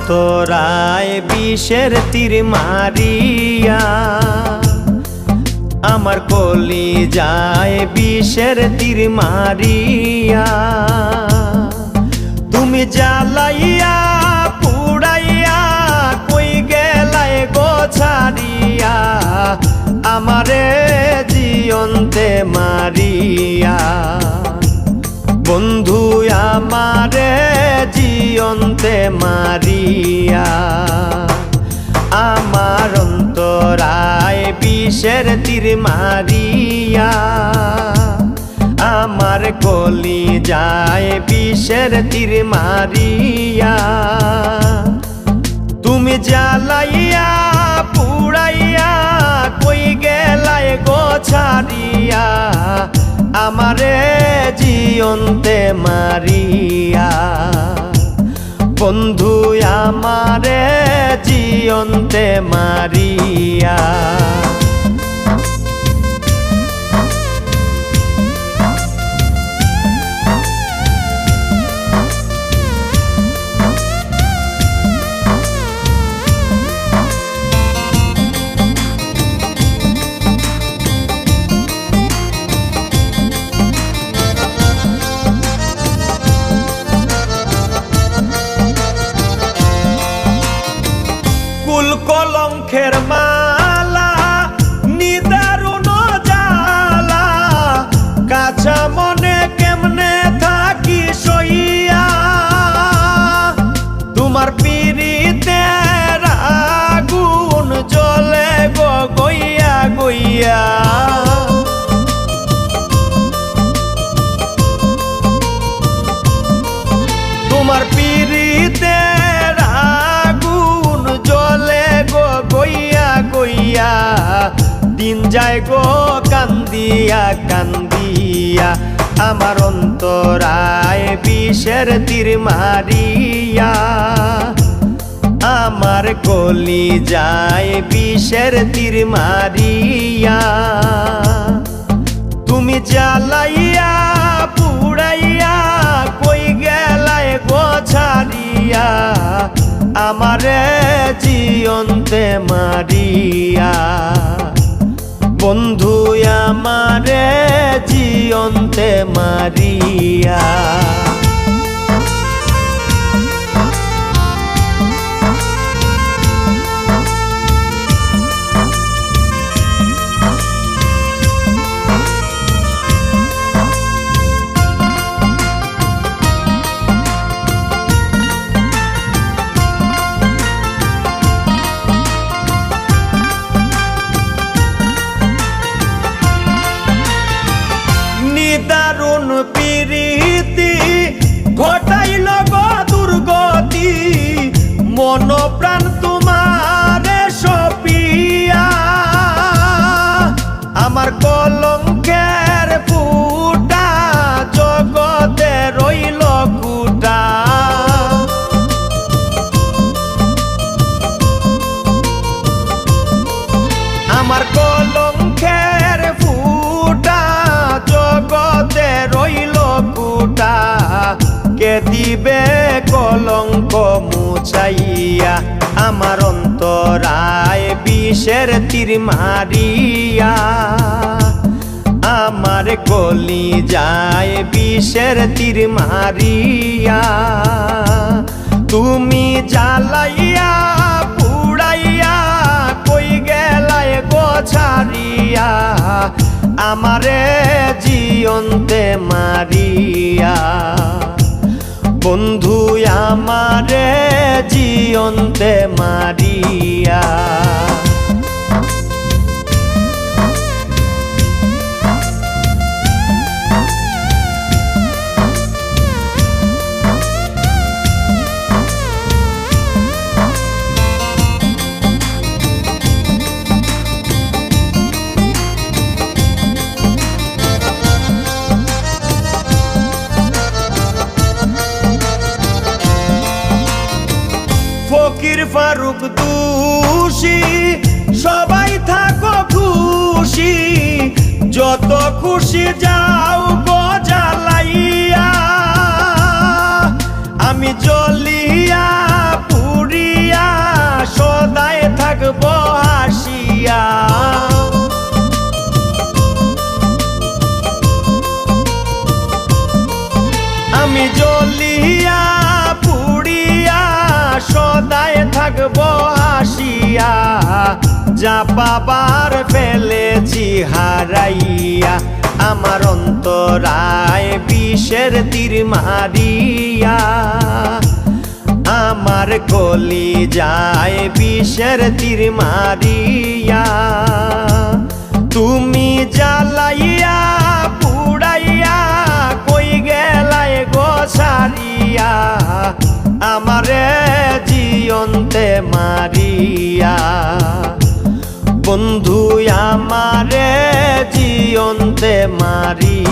অন্তরায় বিষের তীর মারিয়া, আমার কলিজায় বিষের তীর মারিয়া, তুমি জ্বালাইয়া পুড়াইয়া কই গেলাই গো ছাড়িয়া, আমারে জিয়ন্তে মারিয়া। বন্ধু আমারে জিয়ন্তে মারিয়া, আমার অন্তরায় বিষের তীর মারিয়া, আমার কলিজায় বিষের তীর মারিয়া, তুমি জ্বালাইয়া পুড়াইয়া কই গেলাই গো ছাড়িয়া, আমারে জিয়ন্তে মারিয়া। বন্ধু আমারে জিয়ন্তে মারিয়া। কুল কলঙ্কের মালা নিদারুণ জ্বালা, কাঁচা মনে কেমনে থাকি সইয়া, তোমার পিরিতের আগুন জ্বলে গো গইয়া গইয়া। তোমার পিরিতের আগুন জ্বলে গো গইয়া গইয়া, দিন যায় গো কান্দিয়া কান্দিয়া, আমার অন্তরায় বিষের তীর মারিয়া, আমার কলিজায় বিষের তীর মারিয়া, তুমি জ্বালাইয়া পুড়াইয়া কই গেলাই গো ছাড়িয়া, আমারে জিয়ন্তে মারিয়া। বন্ধু আমারে জিয়ন্তে মারিয়া। দারুণ প্রীতি ঘটাইল গো দুর্গতি, মন প্রাণ তোমারে সপিয়া, আমার কলঙ্কের ফুটা জগতে রইল কুটা। আমার কলঙ্কের ফুটা জগতে রইল কুটা, কে দিবে কলঙ্ক মুছাইয়া, আমার অন্তরায় বিষের তীর মারিয়া, আমার কলিজায় বিষের তীর মারিয়া, তুমি জ্বালাইয়া পুড়াইয়া কই গেলাই গো ছাড়িয়া, আমারে জিয়ন্তে মারিয়া। বন্ধু আমারে জিয়ন্তে মারিয়া। ফকির ফারুক দোষী সবাই থাকো খুশি, যত খুশি যাও গো জ্বালাইয়া, আমি জ্বলিয়া পুড়ি সদাই থাকবো হাসিয়া। আমি জ্বলিয়া পুড়িয়া সদাই থাকবো হাসিয়া, যা পাবার ফেলেছি হারাইয়া, আমার অন্তরায় বিষের তীর মারিয়া, আমার কলি যায় বিষের তীর মারিয়া। তুমি জ্বালাইয়া পুড়াইয়া কই গেলাই গো সারিয়া, আমারে জিয়ন্তে মারিয়া। বন্ধু আমারে জিয়ন্তে মারিয়া।